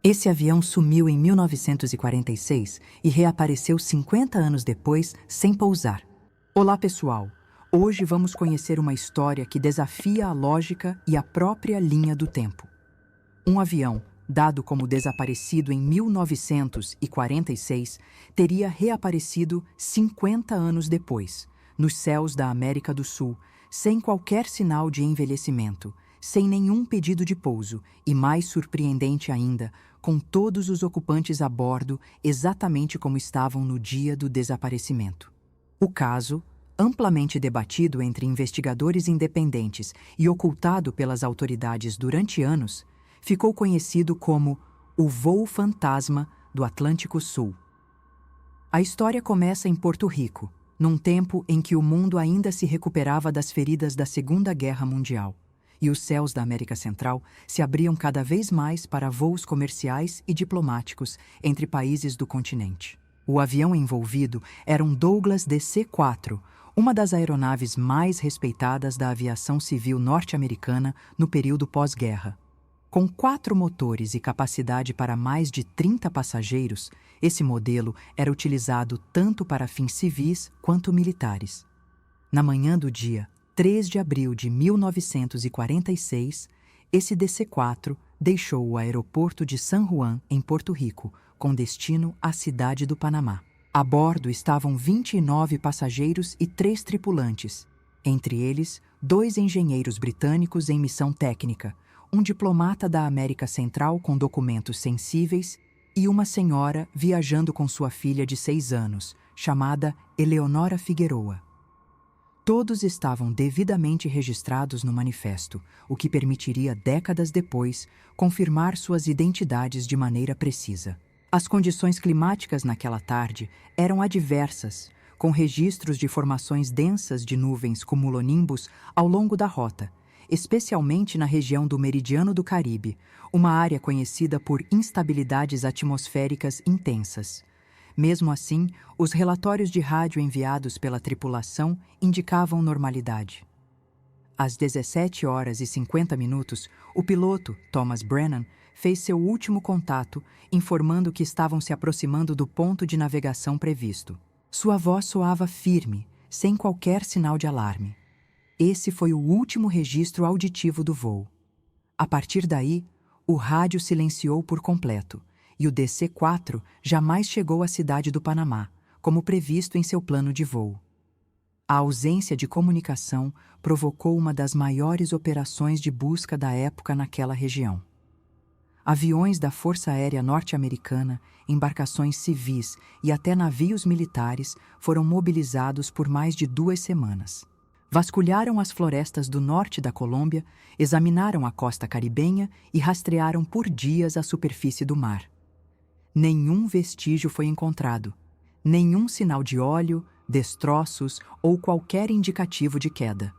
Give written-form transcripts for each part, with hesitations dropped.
Esse avião sumiu em 1946 e reapareceu 50 anos depois sem pousar. Olá, pessoal! Hoje vamos conhecer uma história que desafia a lógica e a própria linha do tempo. Um avião, dado como desaparecido em 1946, teria reaparecido 50 anos depois, nos céus da América do Sul, sem qualquer sinal de envelhecimento, sem nenhum pedido de pouso e, mais surpreendente ainda, com todos os ocupantes a bordo exatamente como estavam no dia do desaparecimento. O caso, amplamente debatido entre investigadores independentes e ocultado pelas autoridades durante anos, ficou conhecido como o voo fantasma do Atlântico Sul. A história começa em Porto Rico, num tempo em que o mundo ainda se recuperava das feridas da Segunda Guerra Mundial, e os céus da América Central se abriam cada vez mais para voos comerciais e diplomáticos entre países do continente. O avião envolvido era um Douglas DC-4, uma das aeronaves mais respeitadas da aviação civil norte-americana no período pós-guerra. Com 4 motores e capacidade para mais de 30 passageiros, esse modelo era utilizado tanto para fins civis quanto militares. Na manhã do dia 3 de abril de 1946, esse DC-4 deixou o aeroporto de San Juan, em Porto Rico, com destino à cidade do Panamá. A bordo estavam 29 passageiros e 3 tripulantes, entre eles 2 engenheiros britânicos em missão técnica, um diplomata da América Central com documentos sensíveis e uma senhora viajando com sua filha de 6 anos, chamada Eleonora Figueroa. Todos estavam devidamente registrados no manifesto, o que permitiria décadas depois confirmar suas identidades de maneira precisa. As condições climáticas naquela tarde eram adversas, com registros de formações densas de nuvens cumulonimbus ao longo da rota, especialmente na região do Meridiano do Caribe, uma área conhecida por instabilidades atmosféricas intensas. Mesmo assim, os relatórios de rádio enviados pela tripulação indicavam normalidade. Às 17h50, o piloto, Thomas Brennan, fez seu último contato, informando que estavam se aproximando do ponto de navegação previsto. Sua voz soava firme, sem qualquer sinal de alarme. Esse foi o último registro auditivo do voo. A partir daí, o rádio silenciou por completo, e o DC-4 jamais chegou à cidade do Panamá, como previsto em seu plano de voo. A ausência de comunicação provocou uma das maiores operações de busca da época naquela região. Aviões da Força Aérea Norte-Americana, embarcações civis e até navios militares foram mobilizados por mais de 2 semanas. Vasculharam as florestas do norte da Colômbia, examinaram a costa caribenha e rastrearam por dias a superfície do mar. Nenhum vestígio foi encontrado, nenhum sinal de óleo, destroços ou qualquer indicativo de queda.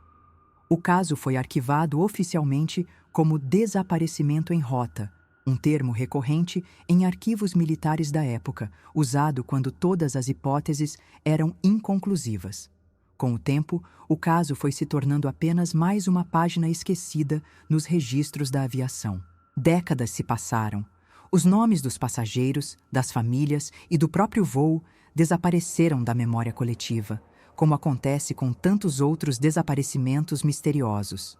O caso foi arquivado oficialmente como desaparecimento em rota, um termo recorrente em arquivos militares da época, usado quando todas as hipóteses eram inconclusivas. Com o tempo, o caso foi se tornando apenas mais uma página esquecida nos registros da aviação. Décadas se passaram. Os nomes dos passageiros, das famílias e do próprio voo desapareceram da memória coletiva, como acontece com tantos outros desaparecimentos misteriosos.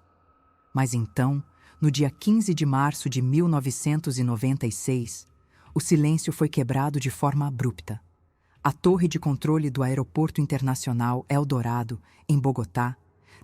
Mas então, no dia 15 de março de 1996, o silêncio foi quebrado de forma abrupta. A torre de controle do Aeroporto Internacional Eldorado, em Bogotá,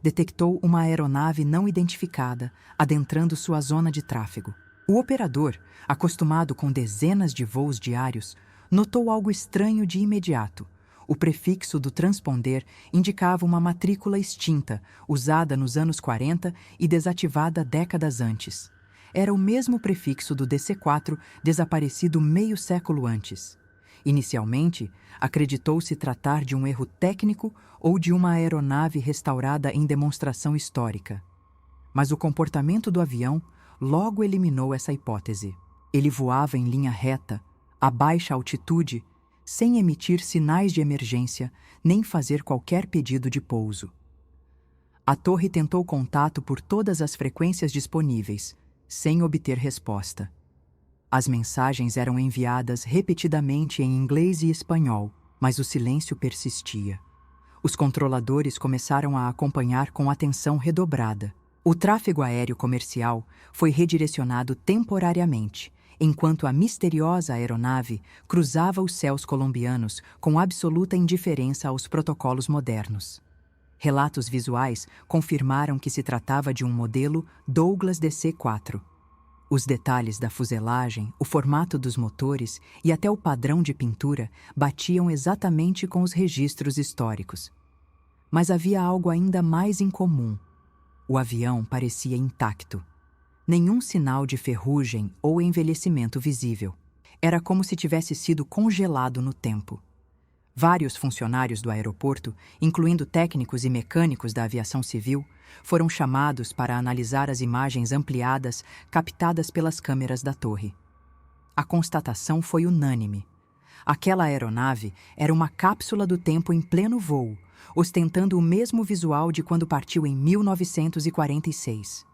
detectou uma aeronave não identificada adentrando sua zona de tráfego. O operador, acostumado com dezenas de voos diários, notou algo estranho de imediato. O prefixo do transponder indicava uma matrícula extinta, usada nos anos 40 e desativada décadas antes. Era o mesmo prefixo do DC-4 desaparecido meio século antes. Inicialmente, acreditou-se tratar de um erro técnico ou de uma aeronave restaurada em demonstração histórica. Mas o comportamento do avião logo eliminou essa hipótese. Ele voava em linha reta, a baixa altitude, sem emitir sinais de emergência nem fazer qualquer pedido de pouso. A torre tentou contato por todas as frequências disponíveis, sem obter resposta. As mensagens eram enviadas repetidamente em inglês e espanhol, mas o silêncio persistia. Os controladores começaram a acompanhar com atenção redobrada. O tráfego aéreo comercial foi redirecionado temporariamente, enquanto a misteriosa aeronave cruzava os céus colombianos com absoluta indiferença aos protocolos modernos. Relatos visuais confirmaram que se tratava de um modelo Douglas DC-4. Os detalhes da fuselagem, o formato dos motores e até o padrão de pintura batiam exatamente com os registros históricos. Mas havia algo ainda mais incomum. O avião parecia intacto. Nenhum sinal de ferrugem ou envelhecimento visível. Era como se tivesse sido congelado no tempo. Vários funcionários do aeroporto, incluindo técnicos e mecânicos da aviação civil, foram chamados para analisar as imagens ampliadas captadas pelas câmeras da torre. A constatação foi unânime. Aquela aeronave era uma cápsula do tempo em pleno voo, ostentando o mesmo visual de quando partiu em 1946.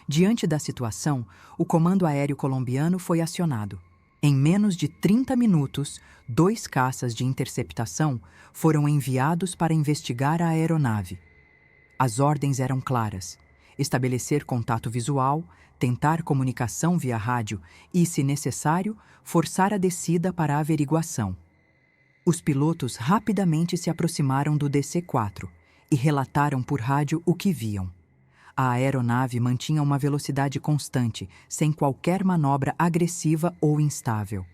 Diante da situação, o Comando Aéreo Colombiano foi acionado. Em menos de 30 minutos, 2 caças de interceptação foram enviados para investigar a aeronave. As ordens eram claras: estabelecer contato visual, tentar comunicação via rádio e, se necessário, forçar a descida para a averiguação. Os pilotos rapidamente se aproximaram do DC-4 e relataram por rádio o que viam. A aeronave mantinha uma velocidade constante, sem qualquer manobra agressiva ou instável.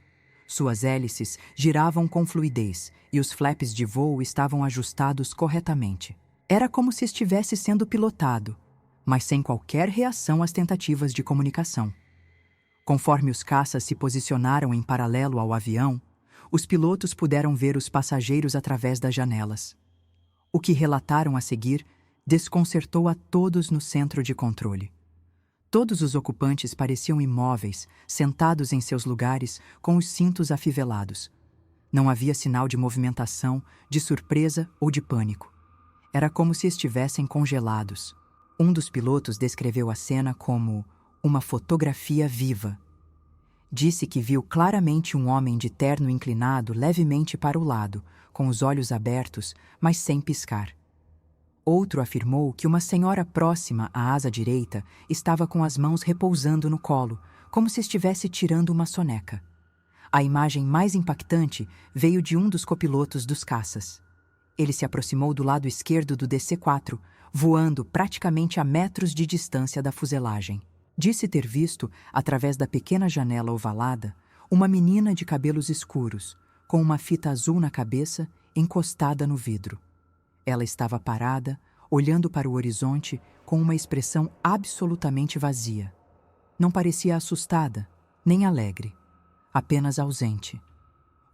Suas hélices giravam com fluidez e os flaps de voo estavam ajustados corretamente. Era como se estivesse sendo pilotado, mas sem qualquer reação às tentativas de comunicação. Conforme os caças se posicionaram em paralelo ao avião, os pilotos puderam ver os passageiros através das janelas. O que relataram a seguir desconcertou a todos no centro de controle. Todos os ocupantes pareciam imóveis, sentados em seus lugares com os cintos afivelados. Não havia sinal de movimentação, de surpresa ou de pânico. Era como se estivessem congelados. Um dos pilotos descreveu a cena como uma fotografia viva. Disse que viu claramente um homem de terno inclinado levemente para o lado, com os olhos abertos, mas sem piscar. Outro afirmou que uma senhora próxima à asa direita estava com as mãos repousando no colo, como se estivesse tirando uma soneca. A imagem mais impactante veio de um dos copilotos dos caças. Ele se aproximou do lado esquerdo do DC-4, voando praticamente a metros de distância da fuselagem. Disse ter visto, através da pequena janela ovalada, uma menina de cabelos escuros, com uma fita azul na cabeça, encostada no vidro. Ela estava parada, olhando para o horizonte com uma expressão absolutamente vazia. Não parecia assustada, nem alegre, apenas ausente.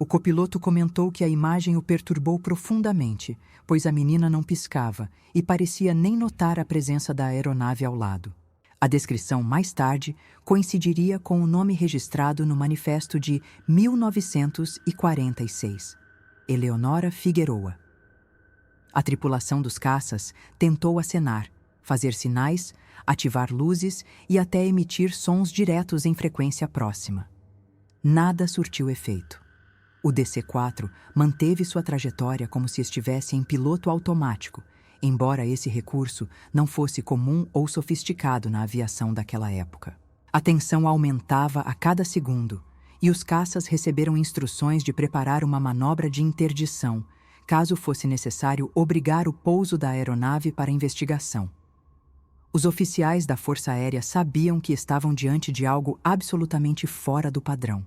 O copiloto comentou que a imagem o perturbou profundamente, pois a menina não piscava e parecia nem notar a presença da aeronave ao lado. A descrição, mais tarde, coincidiria com o nome registrado no manifesto de 1946, Eleonora Figueroa. A tripulação dos caças tentou acenar, fazer sinais, ativar luzes e até emitir sons diretos em frequência próxima. Nada surtiu efeito. O DC-4 manteve sua trajetória como se estivesse em piloto automático, embora esse recurso não fosse comum ou sofisticado na aviação daquela época. A tensão aumentava a cada segundo, e os caças receberam instruções de preparar uma manobra de interdição, caso fosse necessário obrigar o pouso da aeronave para investigação. Os oficiais da Força Aérea sabiam que estavam diante de algo absolutamente fora do padrão.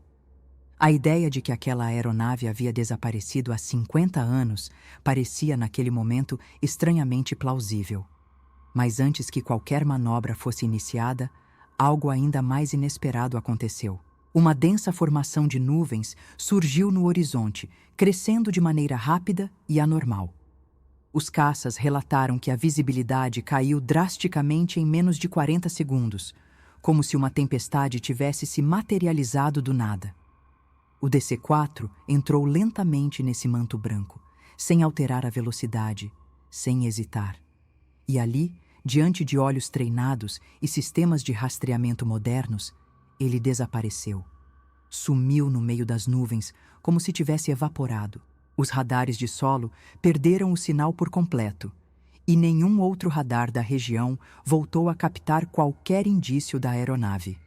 A ideia de que aquela aeronave havia desaparecido há 50 anos parecia, naquele momento, estranhamente plausível. Mas antes que qualquer manobra fosse iniciada, algo ainda mais inesperado aconteceu. Uma densa formação de nuvens surgiu no horizonte, crescendo de maneira rápida e anormal. Os caças relataram que a visibilidade caiu drasticamente em menos de 40 segundos, como se uma tempestade tivesse se materializado do nada. O DC-4 entrou lentamente nesse manto branco, sem alterar a velocidade, sem hesitar. E ali, diante de olhos treinados e sistemas de rastreamento modernos, ele desapareceu. Sumiu no meio das nuvens, como se tivesse evaporado. Os radares de solo perderam o sinal por completo, e nenhum outro radar da região voltou a captar qualquer indício da aeronave.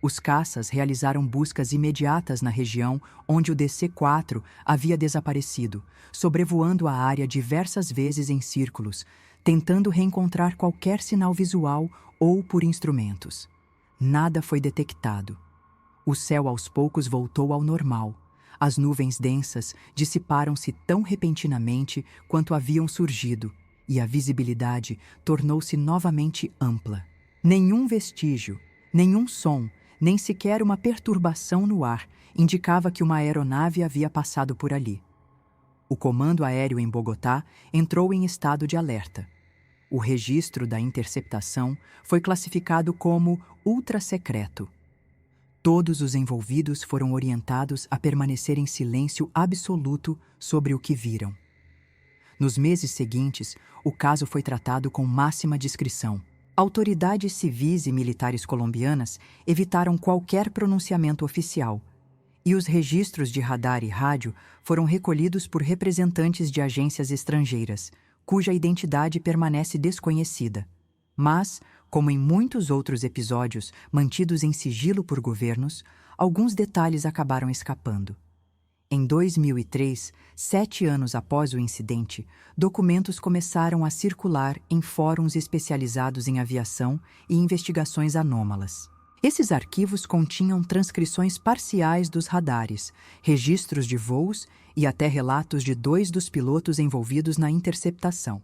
Os caças realizaram buscas imediatas na região onde o DC-4 havia desaparecido, sobrevoando a área diversas vezes em círculos, tentando reencontrar qualquer sinal visual ou por instrumentos. Nada foi detectado. O céu aos poucos voltou ao normal. As nuvens densas dissiparam-se tão repentinamente quanto haviam surgido, e a visibilidade tornou-se novamente ampla. Nenhum vestígio, nenhum som, nem sequer uma perturbação no ar indicava que uma aeronave havia passado por ali. O comando aéreo em Bogotá entrou em estado de alerta. O registro da interceptação foi classificado como ultra-secreto. Todos os envolvidos foram orientados a permanecer em silêncio absoluto sobre o que viram. Nos meses seguintes, o caso foi tratado com máxima discrição. Autoridades civis e militares colombianas evitaram qualquer pronunciamento oficial, e os registros de radar e rádio foram recolhidos por representantes de agências estrangeiras, cuja identidade permanece desconhecida. Mas, como em muitos outros episódios mantidos em sigilo por governos, alguns detalhes acabaram escapando. Em 2003, 7 anos após o incidente, documentos começaram a circular em fóruns especializados em aviação e investigações anômalas. Esses arquivos continham transcrições parciais dos radares, registros de voos e até relatos de 2 dos pilotos envolvidos na interceptação.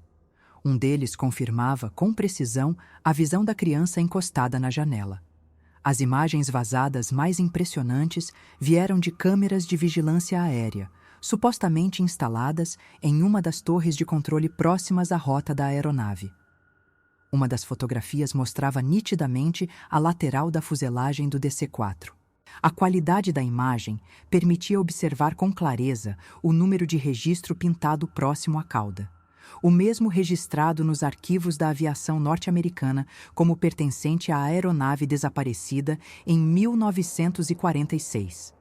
Um deles confirmava com precisão a visão da criança encostada na janela. As imagens vazadas mais impressionantes vieram de câmeras de vigilância aérea, supostamente instaladas em uma das torres de controle próximas à rota da aeronave. Uma das fotografias mostrava nitidamente a lateral da fuselagem do DC-4. A qualidade da imagem permitia observar com clareza o número de registro pintado próximo à cauda, o mesmo registrado nos arquivos da aviação norte-americana como pertencente à aeronave desaparecida em 1946.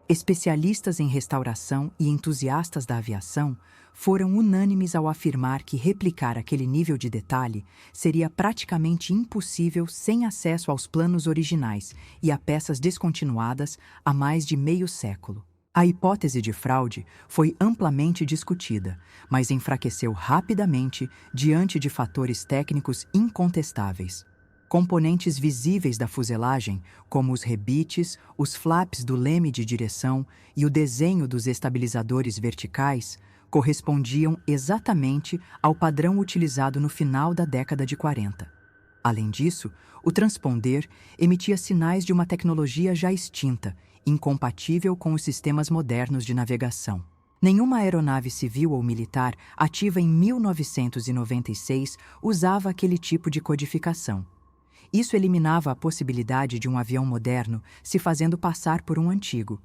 Especialistas em restauração e entusiastas da aviação foram unânimes ao afirmar que replicar aquele nível de detalhe seria praticamente impossível sem acesso aos planos originais e a peças descontinuadas há mais de meio século. A hipótese de fraude foi amplamente discutida, mas enfraqueceu rapidamente diante de fatores técnicos incontestáveis. Componentes visíveis da fuselagem, como os rebites, os flaps do leme de direção e o desenho dos estabilizadores verticais, correspondiam exatamente ao padrão utilizado no final da década de 40. Além disso, o transponder emitia sinais de uma tecnologia já extinta, incompatível com os sistemas modernos de navegação. Nenhuma aeronave civil ou militar ativa em 1996 usava aquele tipo de codificação. Isso eliminava a possibilidade de um avião moderno se fazendo passar por um antigo.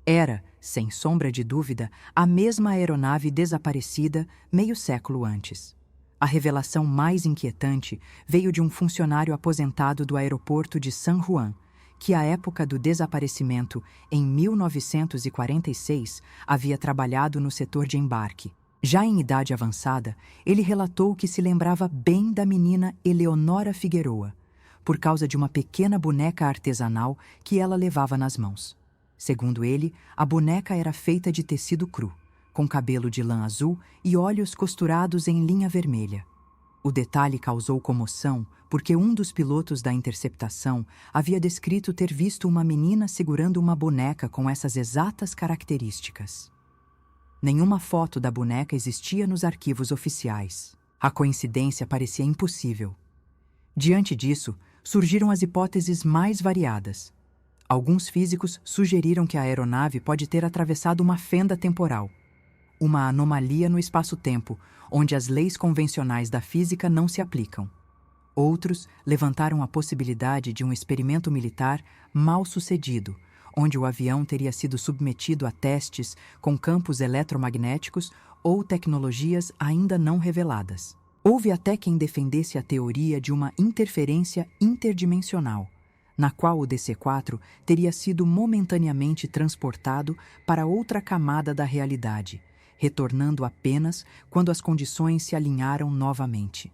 Era, sem sombra de dúvida, a mesma aeronave desaparecida meio século antes. A revelação mais inquietante veio de um funcionário aposentado do aeroporto de San Juan, que à época do desaparecimento, em 1946, havia trabalhado no setor de embarque. Já em idade avançada, ele relatou que se lembrava bem da menina Eleonora Figueroa, por causa de uma pequena boneca artesanal que ela levava nas mãos. Segundo ele, a boneca era feita de tecido cru, com cabelo de lã azul e olhos costurados em linha vermelha. O detalhe causou comoção porque um dos pilotos da interceptação havia descrito ter visto uma menina segurando uma boneca com essas exatas características. Nenhuma foto da boneca existia nos arquivos oficiais. A coincidência parecia impossível. Diante disso, surgiram as hipóteses mais variadas. Alguns físicos sugeriram que a aeronave pode ter atravessado uma fenda temporal, uma anomalia no espaço-tempo, onde as leis convencionais da física não se aplicam. Outros levantaram a possibilidade de um experimento militar mal sucedido, onde o avião teria sido submetido a testes com campos eletromagnéticos ou tecnologias ainda não reveladas. Houve até quem defendesse a teoria de uma interferência interdimensional, na qual o DC-4 teria sido momentaneamente transportado para outra camada da realidade, retornando apenas quando as condições se alinharam novamente.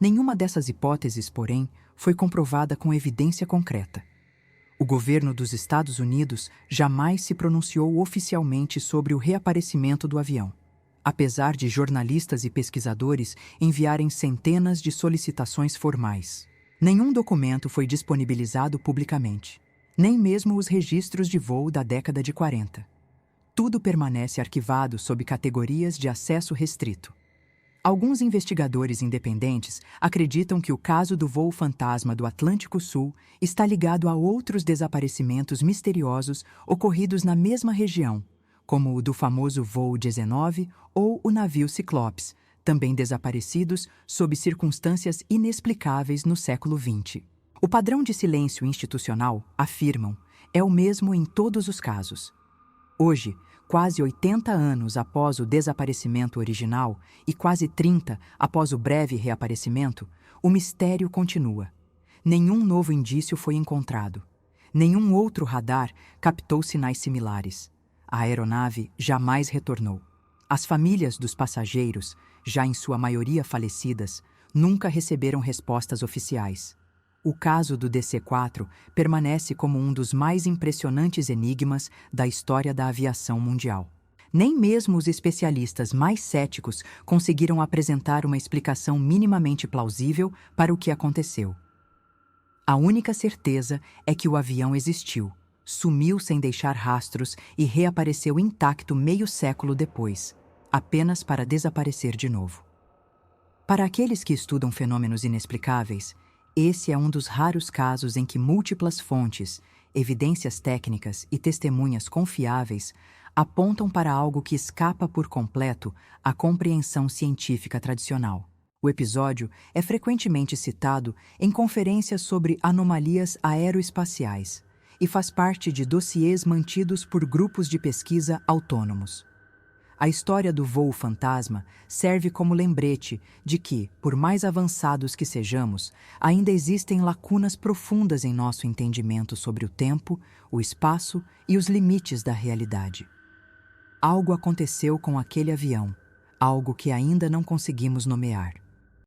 Nenhuma dessas hipóteses, porém, foi comprovada com evidência concreta. O governo dos Estados Unidos jamais se pronunciou oficialmente sobre o reaparecimento do avião, apesar de jornalistas e pesquisadores enviarem centenas de solicitações formais. Nenhum documento foi disponibilizado publicamente, nem mesmo os registros de voo da década de 40. Tudo permanece arquivado sob categorias de acesso restrito. Alguns investigadores independentes acreditam que o caso do voo fantasma do Atlântico Sul está ligado a outros desaparecimentos misteriosos ocorridos na mesma região, como o do famoso voo 19 ou o navio Cyclops, também desaparecidos sob circunstâncias inexplicáveis no século XX. O padrão de silêncio institucional, afirmam, é o mesmo em todos os casos. Hoje, quase 80 anos após o desaparecimento original e quase 30 após o breve reaparecimento, o mistério continua. Nenhum novo indício foi encontrado. Nenhum outro radar captou sinais similares. A aeronave jamais retornou. As famílias dos passageiros, já em sua maioria falecidas, nunca receberam respostas oficiais. O caso do DC-4 permanece como um dos mais impressionantes enigmas da história da aviação mundial. Nem mesmo os especialistas mais céticos conseguiram apresentar uma explicação minimamente plausível para o que aconteceu. A única certeza é que o avião existiu, sumiu sem deixar rastros e reapareceu intacto meio século depois, apenas para desaparecer de novo. Para aqueles que estudam fenômenos inexplicáveis, esse é um dos raros casos em que múltiplas fontes, evidências técnicas e testemunhas confiáveis apontam para algo que escapa por completo à compreensão científica tradicional. O episódio é frequentemente citado em conferências sobre anomalias aeroespaciais e faz parte de dossiês mantidos por grupos de pesquisa autônomos. A história do voo fantasma serve como lembrete de que, por mais avançados que sejamos, ainda existem lacunas profundas em nosso entendimento sobre o tempo, o espaço e os limites da realidade. Algo aconteceu com aquele avião, algo que ainda não conseguimos nomear.